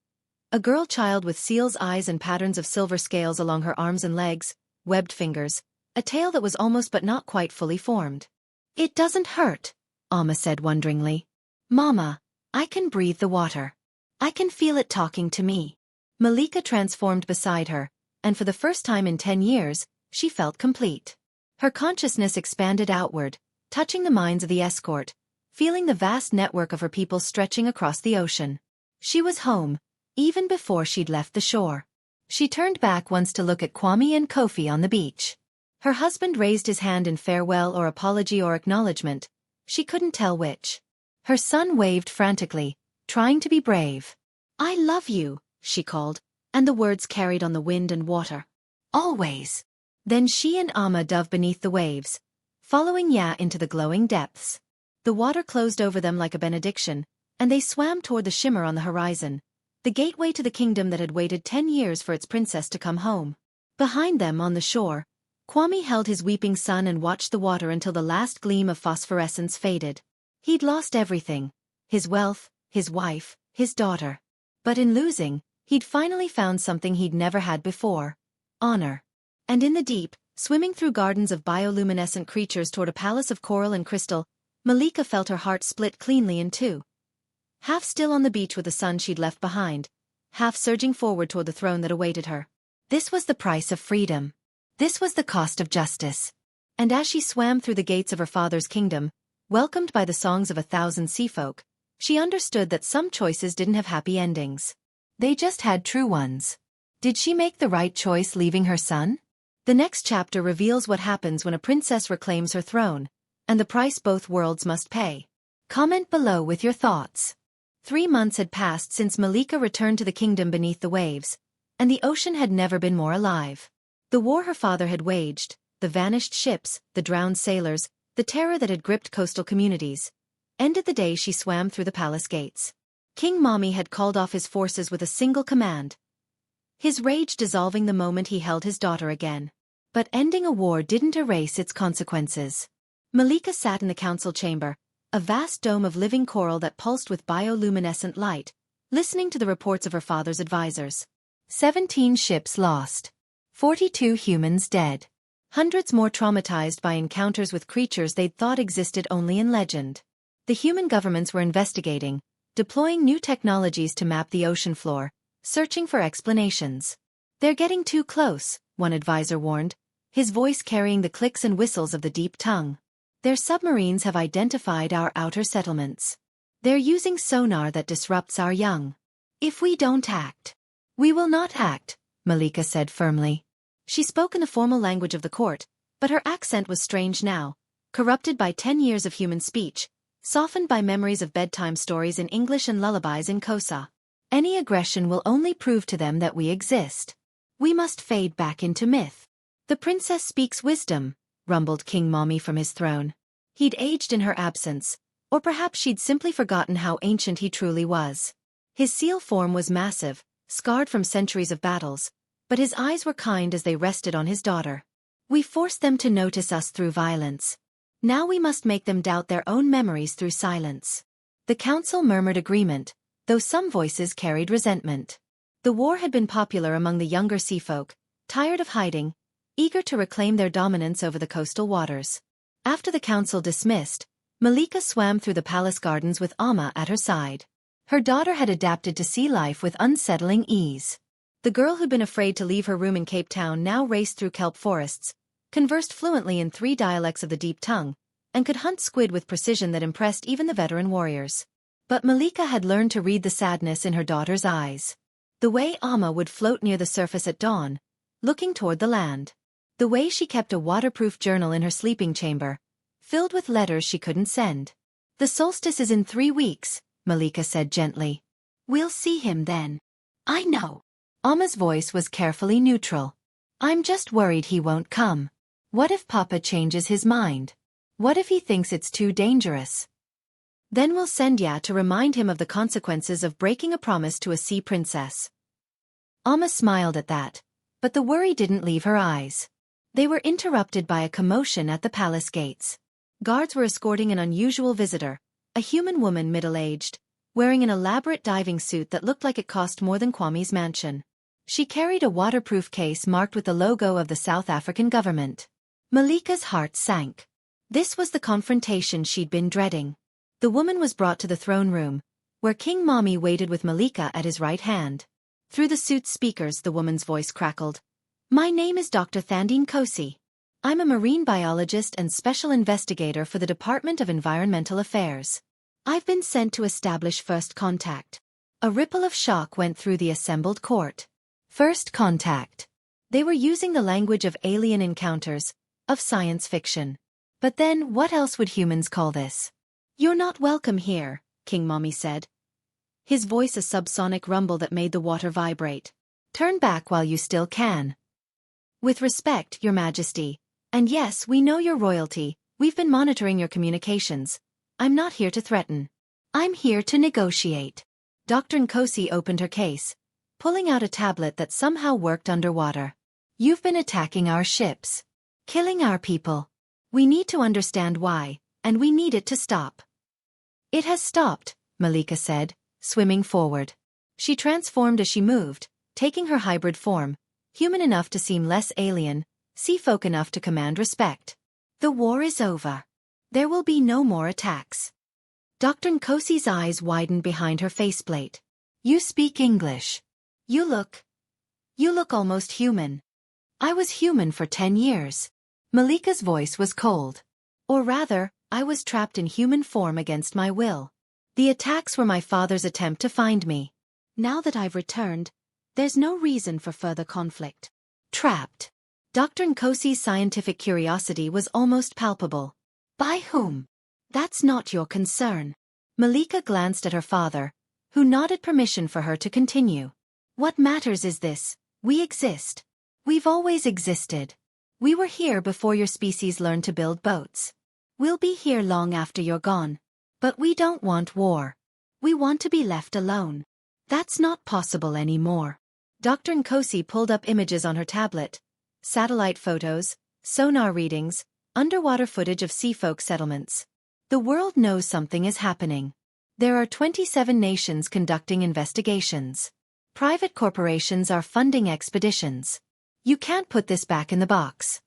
Speaker 1: A girl child with seal's eyes and patterns of silver scales along her arms and legs, webbed fingers, a tail that was almost but not quite fully formed. It doesn't hurt, Amma said wonderingly. Mama, I can breathe the water. I can feel it talking to me. Malika transformed beside her, and for the first time in 10 years, she felt complete. Her consciousness expanded outward, touching the minds of the escort, feeling the vast network of her people stretching across the ocean. She was home, even before she'd left the shore. She turned back once to look at Kwame and Kofi on the beach. Her husband raised his hand in farewell or apology or acknowledgement. She couldn't tell which. Her son waved frantically, trying to be brave. I love you, she called, and the words carried on the wind and water. Always. Then she and Amma dove beneath the waves, following Ya into the glowing depths. The water closed over them like a benediction, and they swam toward the shimmer on the horizon, the gateway to the kingdom that had waited 10 years for its princess to come home. Behind them on the shore, Kwame held his weeping son and watched the water until the last gleam of phosphorescence faded. He'd lost everything, his wealth, his wife, his daughter. But in losing, he'd finally found something he'd never had before: honor. And in the deep, swimming through gardens of bioluminescent creatures toward a palace of coral and crystal, Malika felt her heart split cleanly in two. Half still on the beach with the son she'd left behind, half surging forward toward the throne that awaited her. This was the price of freedom. This was the cost of justice. And as she swam through the gates of her father's kingdom, welcomed by the songs of 1,000 seafolk, she understood that some choices didn't have happy endings. They just had true ones. Did she make the right choice leaving her son? The next chapter reveals what happens when a princess reclaims her throne, and the price both worlds must pay. Comment below with your thoughts. 3 months had passed since Malika returned to the kingdom beneath the waves, and the ocean had never been more alive. The war her father had waged, the vanished ships, the drowned sailors, the terror that had gripped coastal communities. ended the day she swam through the palace gates. King Mommy had called off his forces with a single command, his rage dissolving the moment he held his daughter again. But ending a war didn't erase its consequences. Malika sat in the council chamber, a vast dome of living coral that pulsed with bioluminescent light, listening to the reports of her father's advisors. 17 ships lost. 42 humans dead. Hundreds more traumatized by encounters with creatures they'd thought existed only in legend. The human governments were investigating, deploying new technologies to map the ocean floor, searching for explanations. They're getting too close, one advisor warned, his voice carrying the clicks and whistles of the deep tongue. Their submarines have identified our outer settlements. They're using sonar that disrupts our young. If we don't act, we will not act, Malika said firmly. She spoke in the formal language of the court, but her accent was strange now, corrupted by 10 years of human speech, softened by memories of bedtime stories in English and lullabies in Kosa. Any aggression will only prove to them that we exist. We must fade back into myth. The princess speaks wisdom, rumbled King Mommy from his throne. He'd aged in her absence, or perhaps she'd simply forgotten how ancient he truly was. His seal form was massive, scarred from centuries of battles, but his eyes were kind as they rested on his daughter. We forced them to notice us through violence. Now we must make them doubt their own memories through silence. The council murmured agreement, though some voices carried resentment. The war had been popular among the younger sea folk, tired of hiding, eager to reclaim their dominance over the coastal waters. After the council dismissed, Malika swam through the palace gardens with Amma at her side. Her daughter had adapted to sea life with unsettling ease. The girl who'd been afraid to leave her room in Cape Town now raced through kelp forests, conversed fluently in 3 dialects of the deep tongue, and could hunt squid with precision that impressed even the veteran warriors. But Malika had learned to read the sadness in her daughter's eyes. The way Amma would float near the surface at dawn, looking toward the land. The way she kept a waterproof journal in her sleeping chamber, filled with letters she couldn't send. The solstice is in 3 weeks, Malika said gently. We'll see him then. I know. Amma's voice was carefully neutral. I'm just worried he won't come. What if Papa changes his mind? What if he thinks it's too dangerous? Then we'll send Ya to remind him of the consequences of breaking a promise to a sea princess. Amma smiled at that, but the worry didn't leave her eyes. They were interrupted by a commotion at the palace gates. Guards were escorting an unusual visitor, a human woman middle-aged, wearing an elaborate diving suit that looked like it cost more than Kwame's mansion. She carried a waterproof case marked with the logo of the South African government. Malika's heart sank. This was the confrontation she'd been dreading. The woman was brought to the throne room, where King Mommy waited with Malika at his right hand. Through the suit's speakers the woman's voice crackled. My name is Dr. Thandine Kosi. I'm a marine biologist and special investigator for the Department of Environmental Affairs. I've been sent to establish first contact. A ripple of shock went through the assembled court. First contact. They were using the language of alien encounters, of science fiction. But then, what else would humans call this? You're not welcome here, King Mommy said. His voice a subsonic rumble that made the water vibrate. Turn back while you still can. With respect, Your Majesty. And yes, we know your royalty, we've been monitoring your communications. I'm not here to threaten. I'm here to negotiate. Dr. Nkosi opened her case, pulling out a tablet that somehow worked underwater. You've been attacking our ships. Killing our people. We need to understand why, and we need it to stop. It has stopped, Malika said, swimming forward. She transformed as she moved, taking her hybrid form, human enough to seem less alien, sea folk enough to command respect. The war is over. There will be no more attacks. Dr. Nkosi's eyes widened behind her faceplate. You speak English. You look almost human. I was human for 10 years. Malika's voice was cold. Or rather, I was trapped in human form against my will. The attacks were my father's attempt to find me. Now that I've returned, there's no reason for further conflict. Trapped. Dr. Nkosi's scientific curiosity was almost palpable. By whom? That's not your concern. Malika glanced at her father, who nodded permission for her to continue. What matters is this: we exist. We've always existed. We were here before your species learned to build boats. We'll be here long after you're gone. But we don't want war. We want to be left alone. That's not possible anymore. Dr. Nkosi pulled up images on her tablet. Satellite photos, sonar readings, underwater footage of seafolk settlements. The world knows something is happening. There are 27 nations conducting investigations. Private corporations are funding expeditions. You can't put this back in the box.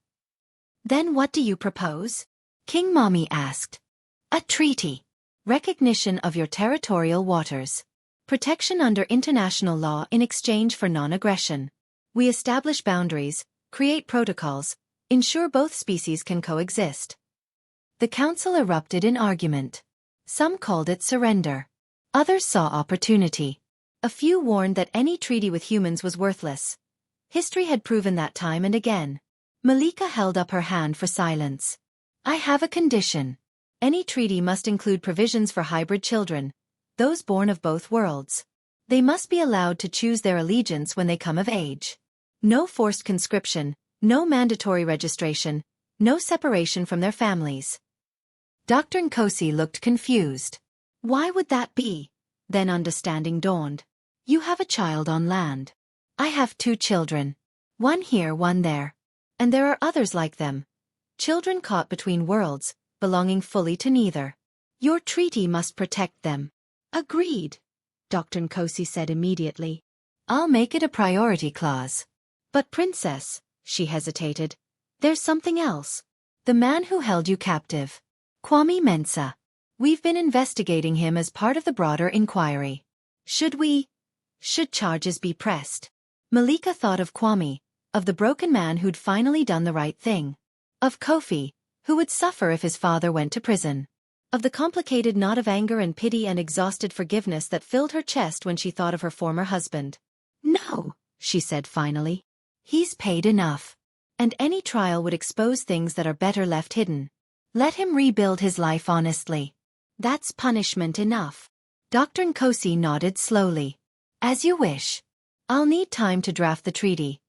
Speaker 1: Then what do you propose? King Mommy asked. A treaty. Recognition of your territorial waters. Protection under international law in exchange for non-aggression. We establish boundaries, create protocols, ensure both species can coexist. The council erupted in argument. Some called it surrender. Others saw opportunity. A few warned that any treaty with humans was worthless. History had proven that time and again. Malika held up her hand for silence. I have a condition. Any treaty must include provisions for hybrid children, those born of both worlds. They must be allowed to choose their allegiance when they come of age. No forced conscription, no mandatory registration, no separation from their families. Dr. Nkosi looked confused. Why would that be? Then understanding dawned. You have a child on land. I have 2 children. One here, one there. And there are others like them. Children caught between worlds, belonging fully to neither. Your treaty must protect them. Agreed, Dr. Nkosi said immediately. I'll make it a priority clause. But Princess, she hesitated, there's something else. The man who held you captive. Kwame Mensah. We've been investigating him as part of the broader inquiry. Should charges be pressed? Malika thought of Kwame, of the broken man who'd finally done the right thing. Of Kofi, who would suffer if his father went to prison. Of the complicated knot of anger and pity and exhausted forgiveness that filled her chest when she thought of her former husband. No, she said finally. He's paid enough. And any trial would expose things that are better left hidden. Let him rebuild his life honestly. That's punishment enough. Dr. Nkosi nodded slowly. As you wish. I'll need time to draft the treaty.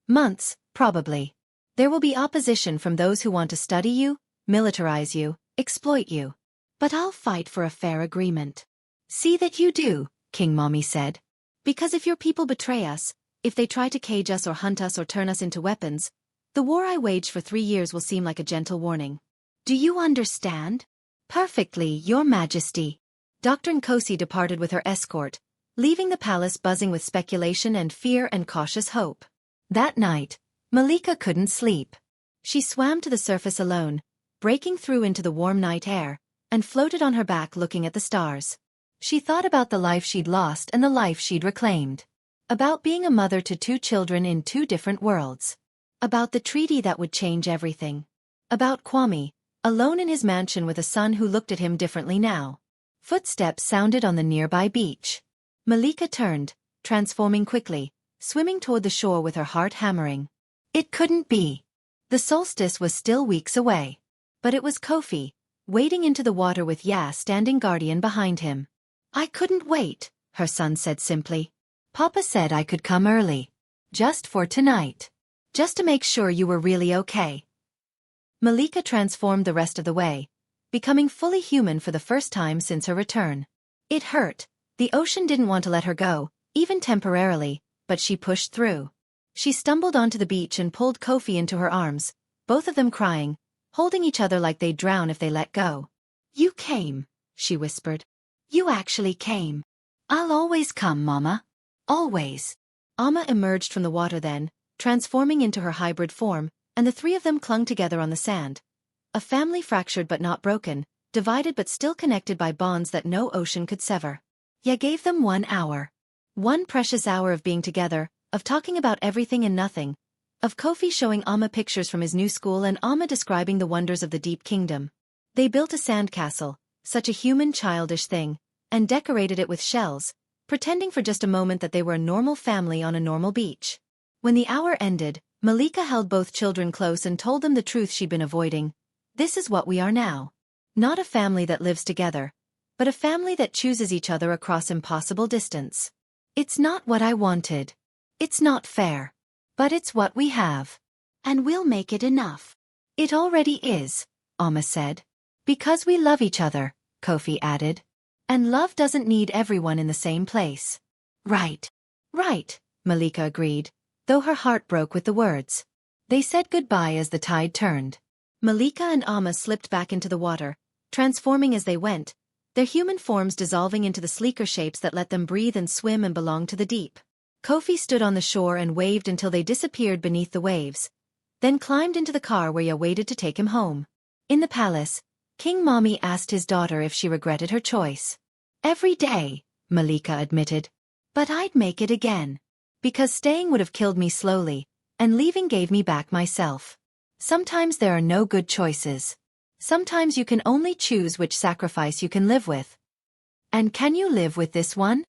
Speaker 1: Months, probably. There will be opposition from those who want to study you, militarize you, exploit you. But I'll fight for a fair agreement. See that you do, King Mommy said. Because if your people betray us, if they try to cage us or hunt us or turn us into weapons, the war I waged for 3 years will seem like a gentle warning. Do you understand? Perfectly, Your Majesty. Dr. Nkosi departed with her escort, leaving the palace buzzing with speculation and fear and cautious hope. That night, Malika couldn't sleep. She swam to the surface alone, breaking through into the warm night air, and floated on her back looking at the stars. She thought about the life she'd lost and the life she'd reclaimed. About being a mother to 2 children in 2 different worlds. About the treaty that would change everything. About Kwame, alone in his mansion with a son who looked at him differently now. Footsteps sounded on the nearby beach. Malika turned, transforming quickly, swimming toward the shore with her heart hammering. It couldn't be. The solstice was still weeks away. But it was Kofi, wading into the water with Ya standing guardian behind him. I couldn't wait, her son said simply. Papa said I could come early. Just for tonight. Just to make sure you were really okay. Malika transformed the rest of the way, becoming fully human for the first time since her return. It hurt. The ocean didn't want to let her go, even temporarily, but she pushed through. She stumbled onto the beach and pulled Kofi into her arms, both of them crying, holding each other like they'd drown if they let go. You came, she whispered. You actually came. I'll always come, Mama. Always. Amma emerged from the water then, transforming into her hybrid form, and the 3 of them clung together on the sand. A family fractured but not broken, divided but still connected by bonds that no ocean could sever. Ya gave them 1 hour. 1 precious hour of being together, of talking about everything and nothing, of Kofi showing Amma pictures from his new school and Amma describing the wonders of the deep kingdom. They built a sandcastle, such a human childish thing, and decorated it with shells, pretending for just a moment that they were a normal family on a normal beach. When the hour ended, Malika held both children close and told them the truth she'd been avoiding. This is what we are now. Not a family that lives together, but a family that chooses each other across impossible distance. It's not what I wanted. It's not fair. But it's what we have. And we'll make it enough. It already is, Amma said. Because we love each other, Kofi added. And love doesn't need everyone in the same place. Right. Right, Malika agreed, though her heart broke with the words. They said goodbye as the tide turned. Malika and Amma slipped back into the water, transforming as they went, their human forms dissolving into the sleeker shapes that let them breathe and swim and belong to the deep. Kofi stood on the shore and waved until they disappeared beneath the waves, then climbed into the car where Ya waited to take him home. In the palace, King Mami asked his daughter if she regretted her choice. Every day, Malika admitted. But I'd make it again. Because staying would have killed me slowly, and leaving gave me back myself. Sometimes there are no good choices. Sometimes you can only choose which sacrifice you can live with. And can you live with this one?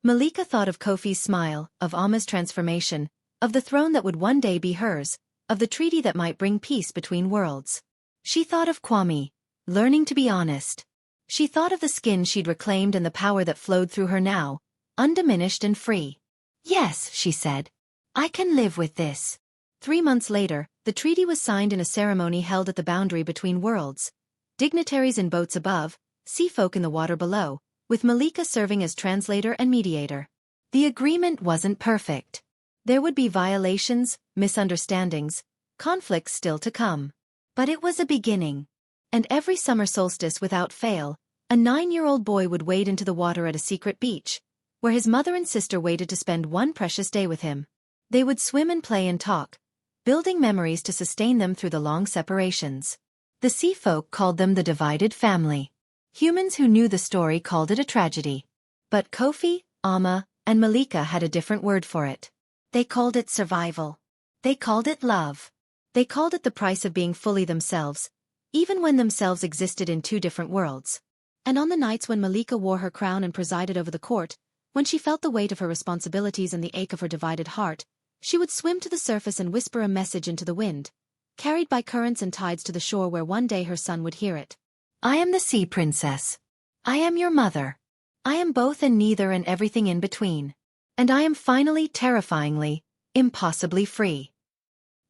Speaker 1: Malika thought of Kofi's smile, of Amma's transformation, of the throne that would one day be hers, of the treaty that might bring peace between worlds. She thought of Kwame, learning to be honest. She thought of the skin she'd reclaimed and the power that flowed through her now, undiminished and free. Yes, she said. I can live with this. 3 months later, the treaty was signed in a ceremony held at the boundary between worlds. Dignitaries in boats above, sea folk in the water below, with Malika serving as translator and mediator. The agreement wasn't perfect. There would be violations, misunderstandings, conflicts still to come. But it was a beginning. And every summer solstice without fail, a 9-year-old boy would wade into the water at a secret beach, where his mother and sister waited to spend one precious day with him. They would swim and play and talk, building memories to sustain them through the long separations. The sea folk called them the divided family. Humans who knew the story called it a tragedy. But Kofi, Amma, and Malika had a different word for it. They called it survival. They called it love. They called it the price of being fully themselves, even when themselves existed in 2 different worlds. And on the nights when Malika wore her crown and presided over the court, when she felt the weight of her responsibilities and the ache of her divided heart, she would swim to the surface and whisper a message into the wind, carried by currents and tides to the shore where one day her son would hear it. I am the sea princess. I am your mother. I am both and neither and everything in between. And I am finally, terrifyingly, impossibly free.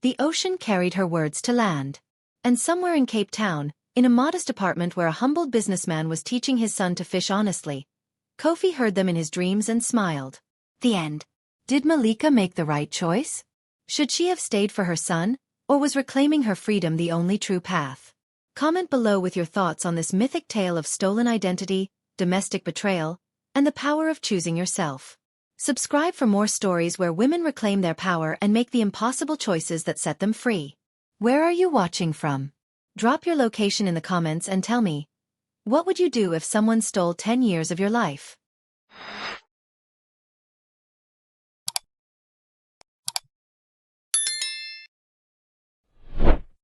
Speaker 1: The ocean carried her words to land. And somewhere in Cape Town, in a modest apartment where a humbled businessman was teaching his son to fish honestly, Kofi heard them in his dreams and smiled. The end. Did Malika make the right choice? Should she have stayed for her son, or was reclaiming her freedom the only true path? Comment below with your thoughts on this mythic tale of stolen identity, domestic betrayal, and the power of choosing yourself. Subscribe for more stories where women reclaim their power and make the impossible choices that set them free. Where are you watching from? Drop your location in the comments and tell me, what would you do if someone stole 10 years of your life?